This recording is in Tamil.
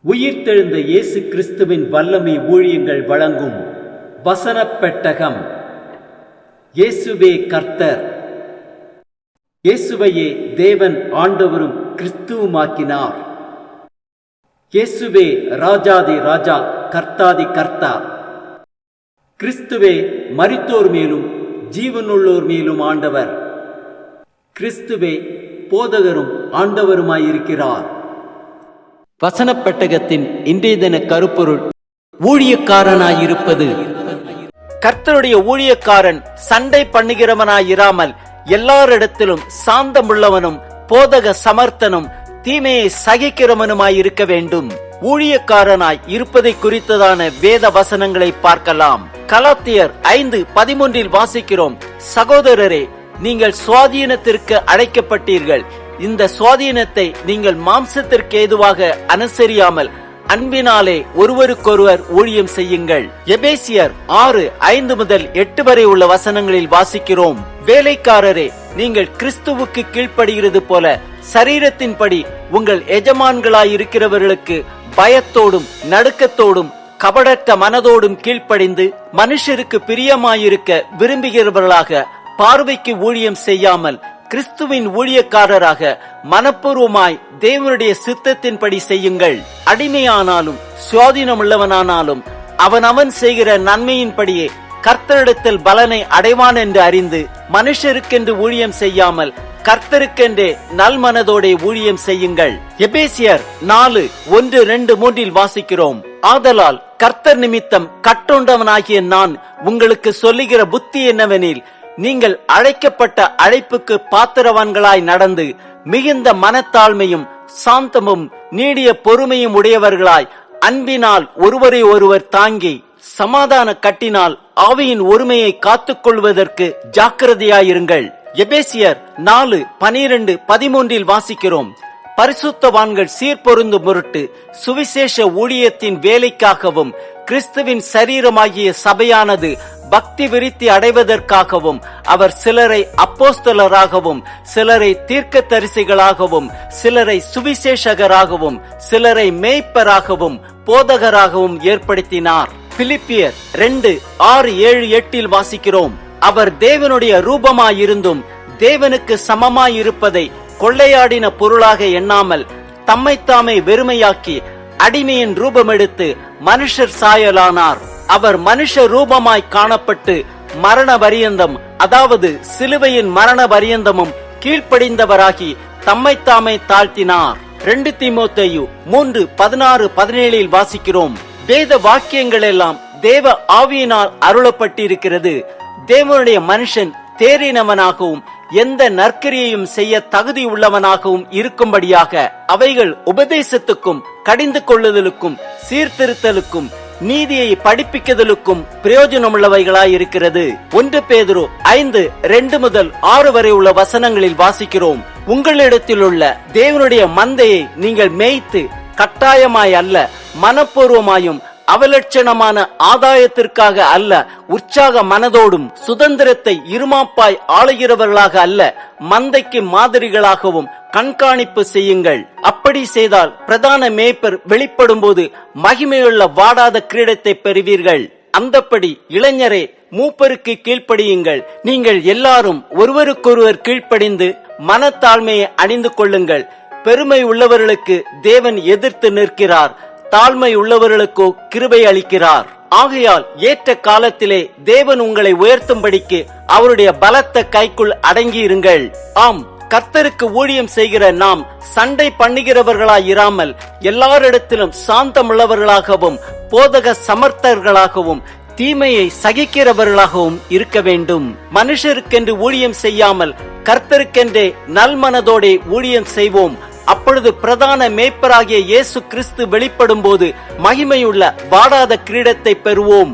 உயிர்த்தெழுந்த இயேசு கிறிஸ்துவின் வல்லமை ஊழியங்கள் வழங்கும் வசனப் பெட்டகம். இயேசுவே கர்த்தர். இயேசுவையே தேவன் ஆண்டவரும் கிறிஸ்துவுமாக்கினார். இயேசுவே ராஜாதி ராஜா, கர்த்தாதி கர்த்தா. கிறிஸ்துவே மரித்தோர் மேலும் ஜீவனுள்ளோர் மேலும் ஆண்டவர். கிறிஸ்துவே போதகரும் ஆண்டவருமாயிருக்கிறார். வசனப் பெட்டகத்தின் இன்றைய தின கருப்பொருள் ஊழியக்காரனாயிருப்பது. கர்த்தருடைய ஊழியக்காரன் சண்டை பண்ணுகிறவனாயிராமல் எல்லாரிடத்திலும் சாந்தமுள்ளவனும் போதக சமர்த்தனும் தீமையை சகிக்கிறவனுமாயிருக்க வேண்டும். ஊழியக்காரனாய் இருப்பதை குறித்ததான வேத வசனங்களை பார்க்கலாம். கலாத்தியர் 5:13 வாசிக்கிறோம், சகோதரரே, நீங்கள் சுவாதீனத்திற்கு அழைக்கப்பட்டீர்கள். இந்த சுவாதீனத்தை நீங்கள் மாம்சத்திற்கு ஏதுவாக அனுசரியாமல் அன்பினாலே ஒருவருக்கொருவர் ஊழியம் செய்யுங்கள். எபேசியர் 6:5-8 வரை உள்ள வசனங்களில் வாசிக்கிறோம், வேலைக்காரரே, நீங்கள் கிறிஸ்துவுக்கு கீழ்ப்படுகிறது போல சரீரத்தின்படி உங்கள் எஜமான்களாயிருக்கிறவர்களுக்கு பயத்தோடும் நடுக்கத்தோடும் கபடற்ற மனதோடும் கீழ்ப்படிந்து மனுஷருக்கு பிரியமாயிருக்க விரும்புகிறவர்களாக பார்வைக்கு ஊழியம் செய்யாமல் கிறிஸ்துவின் ஊழியக்காரராக மனப்பூர்வமாய் தேவனுடைய சித்தத்தின்படி செய்யுங்கள். அடிமையானாலும் சுவாதீனமுள்ளவனானாலும் அவன் செய்கிற நன்மையின்படியே கர்த்தரிடத்தில் பலனை அடைவான் என்று அறிந்து மனுஷருக்கென்று ஊழியம் செய்யாமல் கர்த்தருக்கென்றே நல் மனதோட ஊழியம் செய்யுங்கள். எபேசியர் 4:1-2-3 வாசிக்கிறோம், ஆதலால் கர்த்தர் நிமித்தம் கட்டுண்டவனாகிய நான் உங்களுக்கு சொல்லுகிற புத்தி என்னவெனில், நீங்கள் அழைக்கப்பட்ட அழைப்புக்கு பாத்திரவான்களாய் நடந்து மிகுந்த மனத்தாழ்மையும் சாந்தமும் நீடிய பொறுமையும் உடையவர்களாய் அன்பினால் ஒருவரை ஒருவர் தாங்கி சமாதான கட்டினால் ஆவியின் ஒருமையை காத்துக் கொள்வதற்கு ஜாக்கிரதையாயிருங்கள். எபேசியர் 4:12-13 வாசிக்கிறோம், பரிசுத்தவான்கள் சீர்பொருந்து பொருட்டு சுவிசேஷ ஊழியத்தின் வேலைக்காகவும் கிறிஸ்துவின் சரீரமாகிய சபையானது பக்தி விருத்தி அடைவதற்காகவும் அவர் சிலரை அப்போஸ்தலராகவும் சிலரை தீர்க்கதரிசிகளாகவும் சிலரை சுவிசேஷகராகவும் சிலரை மேய்ப்பராகவும் போதகராகவும் ஏற்படுத்தினார். பிலிப்பியர் 2:6-7-8 வாசிக்கிறோம், அவர் தேவனுடைய ரூபமாயிருந்தும் தேவனுக்கு சமமாயிருப்பதை கொள்ளையாடின பொருளாக எண்ணாமல் தம்மைத்தாமே வெறுமையாக்கி அடிமையின் ரூபமெடுத்து மனுஷர் சாயலானார். அவர் மனுஷ ரூபமாய் காணப்பட்டு மரண பரியந்தம், அதாவது சிலுவையின் மரண பரியந்தமும் கீழ்ப்படிந்தவராகி தம்மைத்தாமே தாழ்த்தினார். 2 தீமோத்தேயு 3:16-17 வாசிக்கிறோம், வேத வாக்கியங்கள் எல்லாம் தேவ ஆவியினால் அருளப்பட்டிருக்கிறது. தேவனுடைய மனுஷன் தேறினவனாகவும் எந்த நற்கிரியையும் செய்ய தகுதி உள்ளவனாகவும் இருக்கும்படியாக அவைகள் உபதேசத்துக்கும் கடிந்து கொள்ளுதலுக்கும் சீர்திருத்தலுக்கும் நீதியை படிப்பிக்குதலுக்கும் பிரயோஜனமுள்ளவைகளாயிருக்கிறது. 1 பேதுரு 5:2-6 வரை உள்ள வசனங்களில் வாசிக்கிறோம், உங்களிடத்தில் உள்ள தேவனுடைய மந்தையை நீங்கள் மேய்த்து கட்டாயமாய் அல்ல, மனப்பூர்வமாயும் அவலட்சணமான ஆதாயத்திற்காக அல்ல, உற்சாக மனதோடும் சுதந்திரத்தை இருமாப்பாய் ஆளுகிறவர்களாக அல்ல, மந்தைக்கு மாதிரிகளாகவும் கண்காணிப்பு செய்யுங்கள். அப்படி செய்தால் பிரதான மேய்ப்பர் வெளிப்படும் போது மகிமையுள்ள வாடாத கிரீடத்தை பெறுவீர்கள். அந்தப்படி இளைஞரே, மூப்பருக்கு கீழ்ப்படியுங்கள். நீங்கள் எல்லாரும் ஒருவருக்கொருவர் கீழ்ப்படிந்து மனத்தாழ்மையை அணிந்து கொள்ளுங்கள். பெருமை உள்ளவர்களுக்கு தேவன் எதிர்த்து நிற்கிறார், தாழ்மை உள்ளவர்களுக்கோ கிருபை அளிக்கிறார். ஆகையால் ஏற்ற காலத்திலே தேவன் உங்களை உயர்த்தும்படிக்கு அவருடைய பலத்த கைக்குள் அடங்கியிருங்கள். ஆம், கர்த்தருக்கு ஊழியம் செய்கிற நாம் சண்டை பண்ணுகிறவர்களாயிராமல் எல்லாரிடத்திலும் சாந்தமுள்ளவர்களாகவும் போதக சமர்த்தர்களாகவும் தீமையை சகிக்கிறவர்களாகவும் இருக்க வேண்டும். மனுஷருக்கென்று ஊழியம் செய்யாமல் கர்த்தருக்கென்றே நல்மனதோட ஊழியம் செய்வோம். அப்பொழுது பிரதான மேய்ப்பராகிய இயேசு கிறிஸ்து வெளிப்படும் போது மகிமையுள்ள வாடாத கிரீடத்தை பெறுவோம்.